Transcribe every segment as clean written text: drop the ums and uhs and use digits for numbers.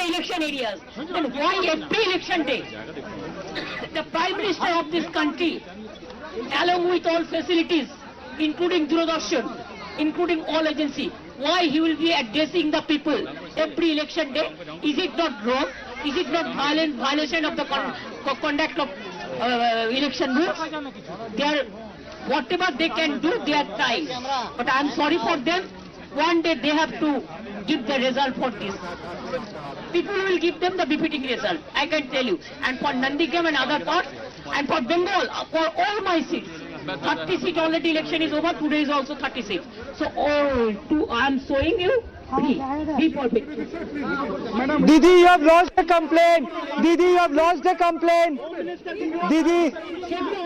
the election areas. Then why every election day, the Prime Minister of this country, along with all facilities, including Doordarshan, including all agency, why he will be addressing the people every election day? Is it not wrong? Is it not violation of the conduct of election rules? Whatever they can do, they are trying. But I am sorry for them. One day they have to give the result for this. People will give them the befitting result, I can tell you. And for Nandigram and other parts, and for Bengal, for all my seats, 30 seat already election is over, today is also 30 seats. So I am showing you, be perfect. Didi, you have lost the complaint. Didi, you have lost the complaint. Didi.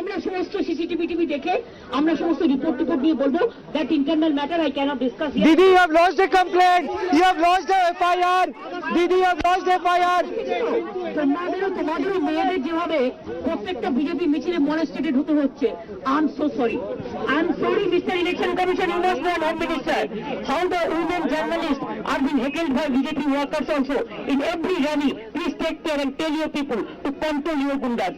আমরা সমস্ত CCTV TV দেখে আমরা সমস্ত report নিয়ে বলবো that internal matter I cannot discuss here. Didi, you have lost the complaint. You have lost the FIR. Didi, you have lost the FIR. তোমাদেরও মেয়েদের যেভাবে প্রত্যেকটা বিজেপি মিছিলে মনেস্টেটেড হতে হচ্ছে, I am so sorry. I am sorry, Mr. Election Commission, you must know, Home Minister, how the women journalists are being heckled by BJP workers also in every rally. Please take care and tell your people to control your gundas.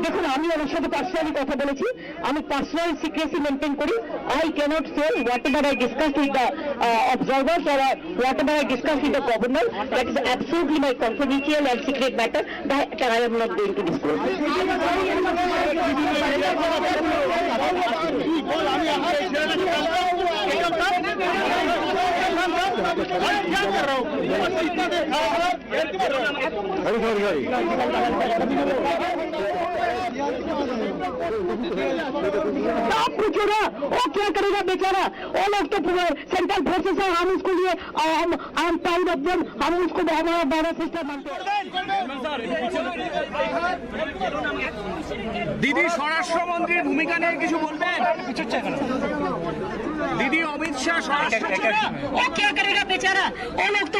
দেখুন, আমি ওনার সাথে personally কথা বলেছি, আমি personal secrecy maintain করি। I cannot say whatever I discussed with the observers or whatever I discussed with the governor. That is absolutely my confidential and secret matter that I am not going to disclose. पूछोगा वो क्या करेगा बेचारा? वो लोग तो central forces है, हम उसको लिए I am proud of them, हम उसको हमारा बड़ा सिस्टम मानते हैं। দিদি স্বরাষ্ট্রমন্ত্রীর ভূমিকা নিয়ে কিছু বলবেন? दीदी अमित शाह स्वराष्ट्र वो क्या करेगा बेचारा? वो लोग तो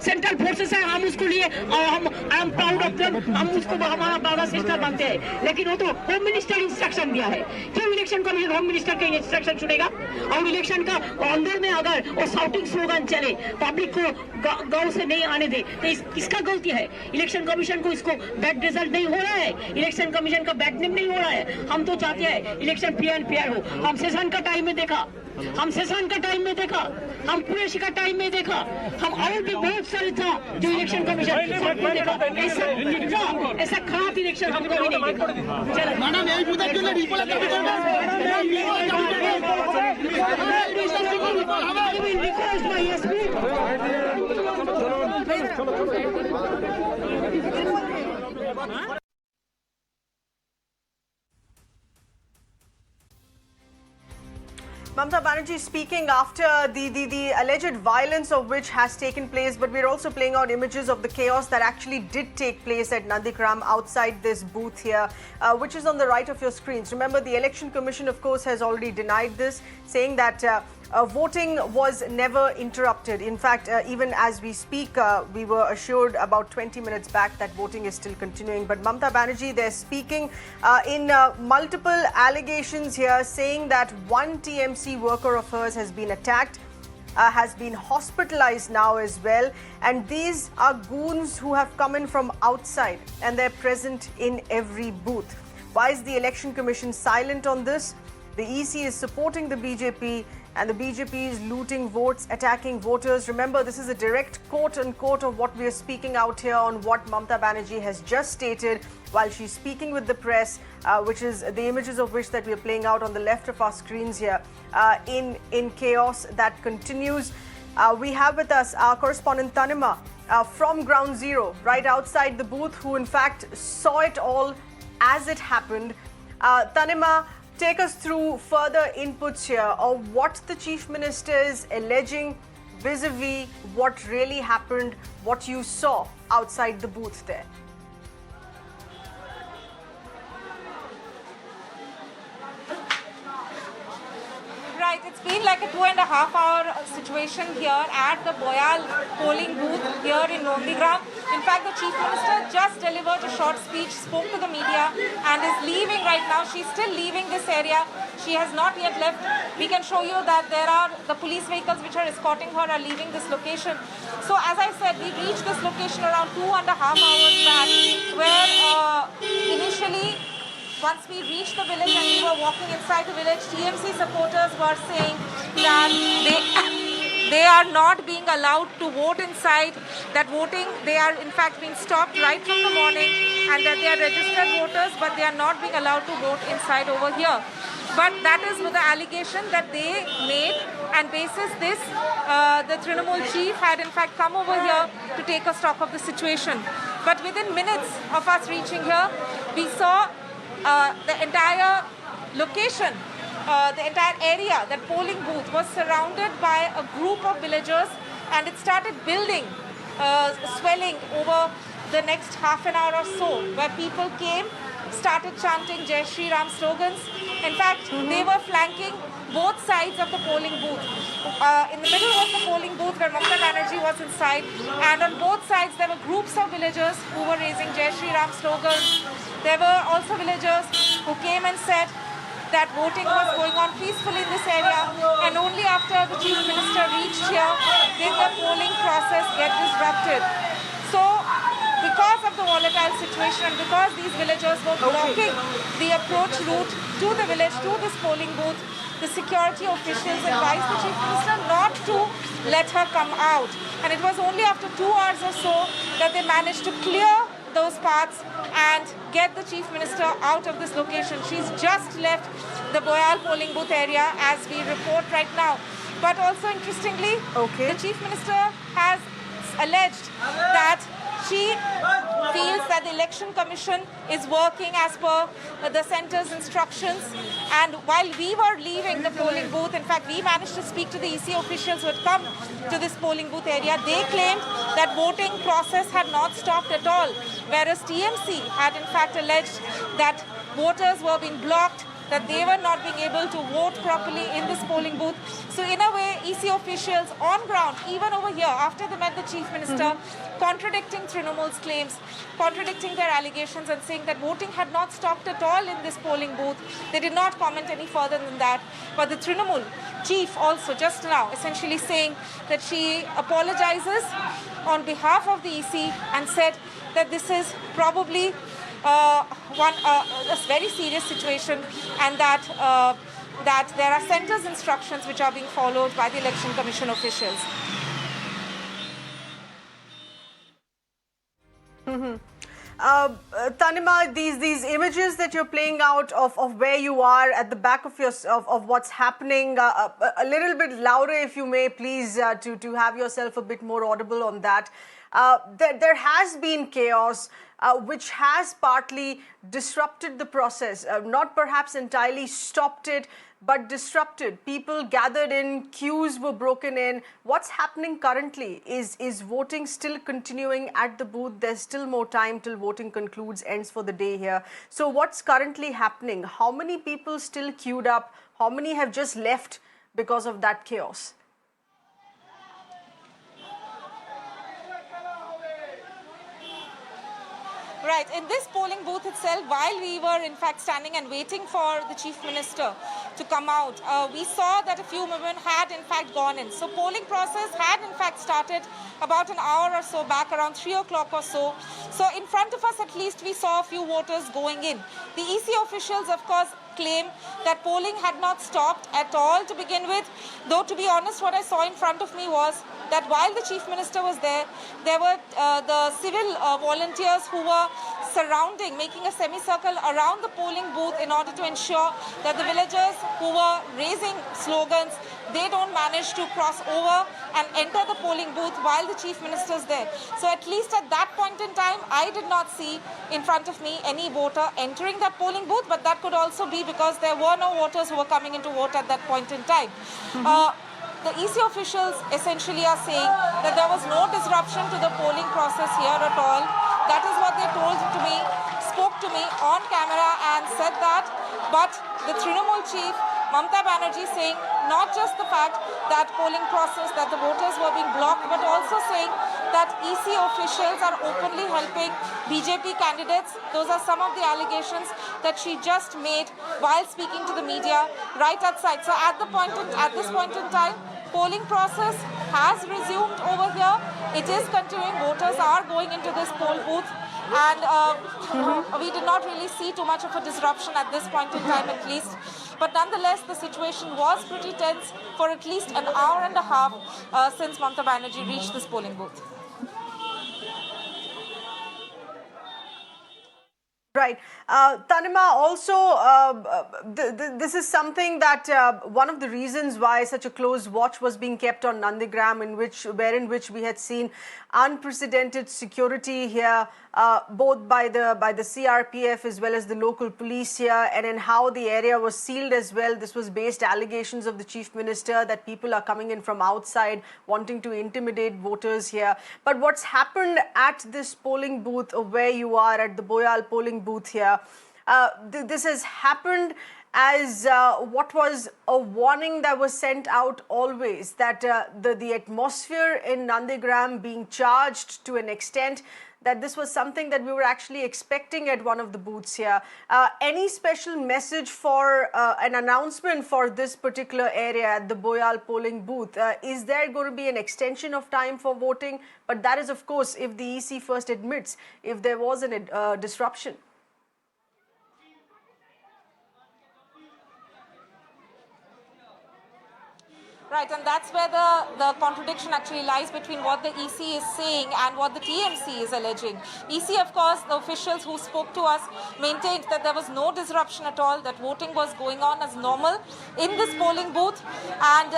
सेंट्रल फोर्सेस है, हम उसको लिए हम I am proud of them, हम उसको हमारा बड़ा सिस्टम मानते हैं। लेकिन वो तो होम मिनिस्टर इंस्ट्रक्शन दिया है, क्यों इलेक्शन कमीशन होम मिनिस्टर के इंस्ट्रक्शन सुनेगा? और इलेक्शन का अंदर में अगर वो साउटिंग स्लोगन चले, पब्लिक को गांव से नहीं आने दे, तो किसका गलती है? इलेक्शन कमीशन को इसको बैड रिजल्ट नहीं हो रहा है, इलेक्शन कमीशन का बैड नेम नहीं हो रहा है। हम तो चाहते हैं इलेक्शन फ्री एंड फेयर हो। हम सेशन का टाइम में देखा, हम सेशन का टाइम में देखा, हम कुरेशी का टाइम में देखा, हम और भी बहुत सारे था जो इलेक्शन कमीशन देखा। ऐसा खराब इलेक्शन हम कभी नहीं देखा। Mamata Banerjee speaking after the alleged violence of which has taken place, but we're also playing out images of the chaos that actually did take place at Nandigram outside this booth here, which is on the right of your screens. Remember, the Election Commission, of course, has already denied this, saying that voting was never interrupted. In fact, even as we speak, we were assured about 20 minutes back that voting is still continuing. But Mamata Banerjee, they're speaking in multiple allegations here, saying that one TMC worker of hers has been attacked, has been hospitalized now as well. And these are goons who have come in from outside and they're present in every booth. Why is the Election Commission silent on this? The EC is supporting the BJP and the BJP is looting votes, attacking voters. Remember, this is a direct quote-unquote of what we are speaking out here on what Mamata Banerjee has just stated while she's speaking with the press, which is the images of which that we are playing out on the left of our screens here, in chaos that continues. We have with us our correspondent Tanima from Ground Zero, right outside the booth, who in fact saw it all as it happened. Tanima, take us through further inputs here of what the Chief Minister is alleging vis-a-vis what really happened, what you saw outside the booth there. Right, it's been like a 2.5 hour situation here at the Boyal polling booth here in Nandigram. In fact, the Chief Minister just delivered a short speech, spoke to the media, and is leaving right now. She's still leaving this area. She has not yet left. We can show you that there are the police vehicles which are escorting her are leaving this location. So as I said, we reached this location around 2.5 hours back, where initially, once we reached the village and we were walking inside the village, TMC supporters were saying that they are not being allowed to vote inside, that voting, they are in fact being stopped right from the morning, and that they are registered voters, but they are not being allowed to vote inside over here. But that is with the allegation that they made, and basis this, the Trinamool chief had in fact come over here to take a stock of the situation. But within minutes of us reaching here, we saw the entire location, the entire area, that polling booth was surrounded by a group of villagers, and it started building, swelling over the next half an hour or so, where people came, started chanting Jai Shri Ram slogans. In fact, they were flanking both sides of the polling booth. In the middle was the polling booth where Mamata Banerjee was inside, and on both sides there were groups of villagers who were raising Jai Shri Ram slogans. There were also villagers who came and said that voting was going on peacefully in this area, and only after the Chief Minister reached here did the polling process get disrupted. So, because of the volatile situation and because these villagers were blocking the approach route to the village, to this polling booth, the security officials advised the Chief Minister not to let her come out. And it was only after 2 hours or so that they managed to clear those paths and get the Chief Minister out of this location. She's just left the Boyal polling booth area as we report right now. But also interestingly, the Chief Minister has alleged that she feels that the Election Commission is working as per the centre's instructions. And while we were leaving the polling booth, in fact, we managed to speak to the EC officials who had come to this polling booth area. They claimed that voting process had not stopped at all, whereas TMC had in fact alleged that voters were being blocked, that they were not being able to vote properly in this polling booth. So in a way, EC officials on ground, even over here, after they met the Chief Minister, contradicting Trinamool's claims, contradicting their allegations and saying that voting had not stopped at all in this polling booth. They did not comment any further than that. But the Trinamool chief also just now essentially saying that she apologizes on behalf of the EC and said that this is probably a very serious situation, and that that there are centre's instructions which are being followed by the Election Commission officials. Tanima, these images that you're playing out of where you are at the back of your of what's happening, a little bit louder if you may, please, to have yourself a bit more audible on that. There has been chaos, which has partly disrupted the process, not perhaps entirely stopped it, but disrupted. People gathered in, queues were broken in. What's happening currently? Is voting still continuing at the booth? There's still more time till voting concludes, ends for the day here. So what's currently happening? How many people still queued up? How many have just left because of that chaos? Right, in this polling booth itself, while we were in fact standing and waiting for the Chief Minister to come out, we saw that a few women had in fact gone in. So polling process had in fact started about an hour or so back, around 3 o'clock or so. So in front of us at least we saw a few voters going in. The EC officials of course claim that polling had not stopped at all to begin with, though to be honest what I saw in front of me was that while the Chief Minister was there, there were the civil volunteers who were surrounding, making a semicircle around the polling booth in order to ensure that the villagers who were raising slogans, they don't manage to cross over and enter the polling booth while the Chief Minister is there. So at least at that point in time, I did not see in front of me any voter entering that polling booth, but that could also be because there were no voters who were coming in to vote at that point in time. The EC officials essentially are saying that there was no disruption to the polling process here at all. That is what they told to me, spoke to me on camera and said that. But the Trinamool chief Mamata Banerjee saying not just the fact that polling process, that the voters were being blocked, but also saying that EC officials are openly helping BJP candidates. Those are some of the allegations that she just made while speaking to the media right outside. So at this point in time, polling process has resumed over here. It is continuing. Voters are going into this poll booth, and we did not really see too much of a disruption at this point in time, at least. But nonetheless, the situation was pretty tense for at least an hour and a half since Mamata Banerjee reached this polling booth. Right. Tanima, also, this is something that one of the reasons why such a close watch was being kept on Nandigram, wherein which we had seen unprecedented security here, both by the CRPF as well as the local police here, and in how the area was sealed as well. This was based allegations of the Chief Minister that people are coming in from outside wanting to intimidate voters here. But what's happened at this polling booth, where you are at the Boyal polling booth here, this has happened as what was a warning that was sent out always, that the atmosphere in Nandigram being charged to an extent that this was something that we were actually expecting at one of the booths here. Any special message for an announcement for this particular area at the Boyal polling booth? Is there going to be an extension of time for voting? But that is, of course, if the EC first admits if there was a disruption. Right, and that's where the contradiction actually lies between what the EC is saying and what the TMC is alleging. EC, of course, the officials who spoke to us maintained that there was no disruption at all, that voting was going on as normal in this polling booth. And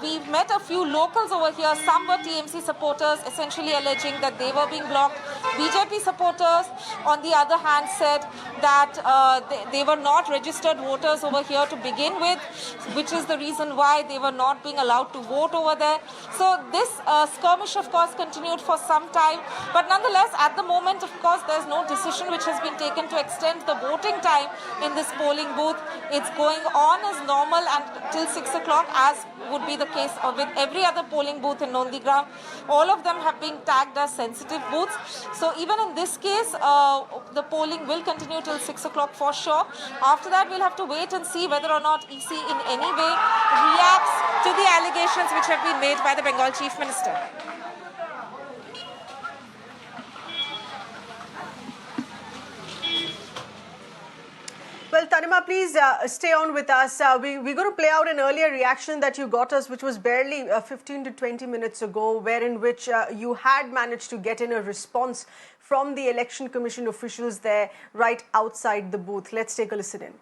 we met a few locals over here. Some were TMC supporters, essentially alleging that they were being blocked. BJP supporters, on the other hand, said that they were not registered voters over here to begin with, which is the reason why they were not being allowed to vote over there. So this skirmish, of course, continued for some time. But nonetheless, at the moment, of course, there's no decision which has been taken to extend the voting time in this polling booth. It's going on as normal and till 6 o'clock, as would be the case with every other polling booth in Nandigram. All of them have been tagged as sensitive booths. So even in this case, the polling will continue till 6 o'clock for sure. After that, we'll have to wait and see whether or not EC in any way reacts to the allegations which have been made by the Bengal Chief Minister. Well, Tanima, please stay on with us. We're going to play out an earlier reaction that you got us, which was barely 15 to 20 minutes ago, wherein which you had managed to get in a response from the Election Commission officials there right outside the booth. Let's take a listen in.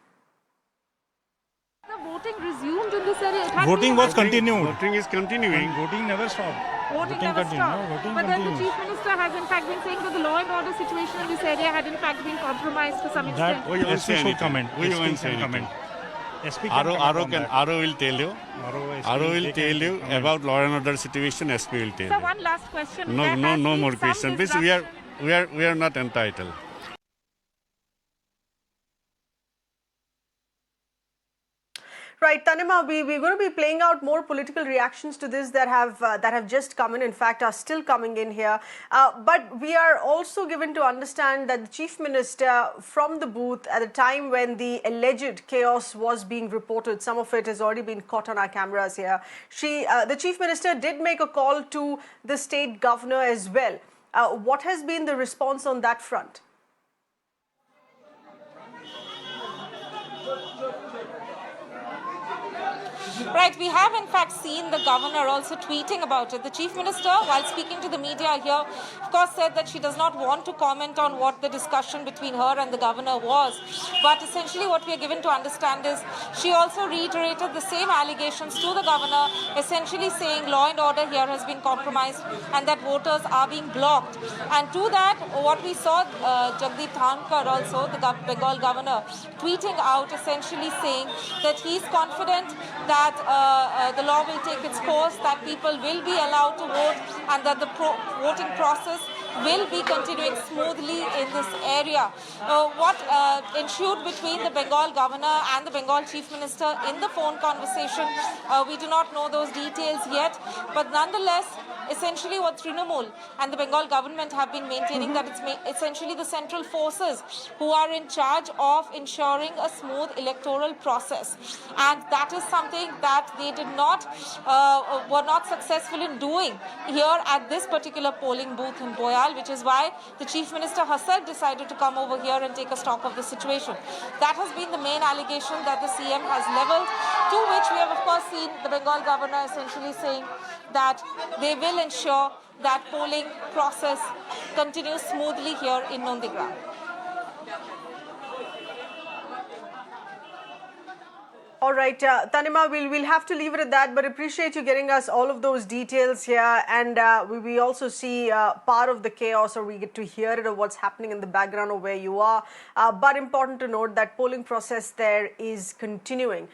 The voting resumed in this area. Voting was continued. Voting is continuing. Voting never stopped. Voting never continued. stopped. No, voting But then the continues. Chief Minister has in fact been saying that the law and order situation in this area had in fact been compromised to some extent. That We won't SP say should anything. comment. We SP won't say can comment. anything. SP can comment on that. RO will tell you. RO will tell you about law and order situation. SP will tell So you. one last question. No, There no, has no been more some question. Please, we are not entitled. Right, Tanima, we're going to be playing out more political reactions to this that have just come in fact, are still coming in here. But we are also given to understand that the Chief Minister from the booth at the time when the alleged chaos was being reported, some of it has already been caught on our cameras here. The Chief Minister did make a call to the state governor as well. What has been the response on that front? Right, we have in fact seen the governor also tweeting about it. The Chief Minister, while speaking to the media here, of course said that she does not want to comment on what the discussion between her and the governor was. But essentially what we are given to understand is she also reiterated the same allegations to the governor, essentially saying law and order here has been compromised and that voters are being blocked. And to that, what we saw Jagdeep Dhankar also, the Bengal governor, tweeting out essentially saying that he is confident that the law will take its course, that people will be allowed to vote and that the voting process will be continuing smoothly in this area. What ensued between the Bengal governor and the Bengal chief minister in the phone conversation, we do not know those details yet, but nonetheless, essentially what Trinamool and the Bengal government have been maintaining that it's essentially the central forces who are in charge of ensuring a smooth electoral process, and that is something that they did not were not successful in doing here at this particular polling booth in Boyal, which is why the chief minister herself decided to come over here and take a stock of the situation. That has been the main allegation that the CM has levelled, to which we have of course seen the Bengal governor essentially saying that they will ensure that polling process continues smoothly here in Nandigram. All right, Tanima, we'll have to leave it at that, but appreciate you getting us all of those details here. And we also see part of the chaos, or we get to hear it of what's happening in the background of where you are. But important to note that polling process there is continuing.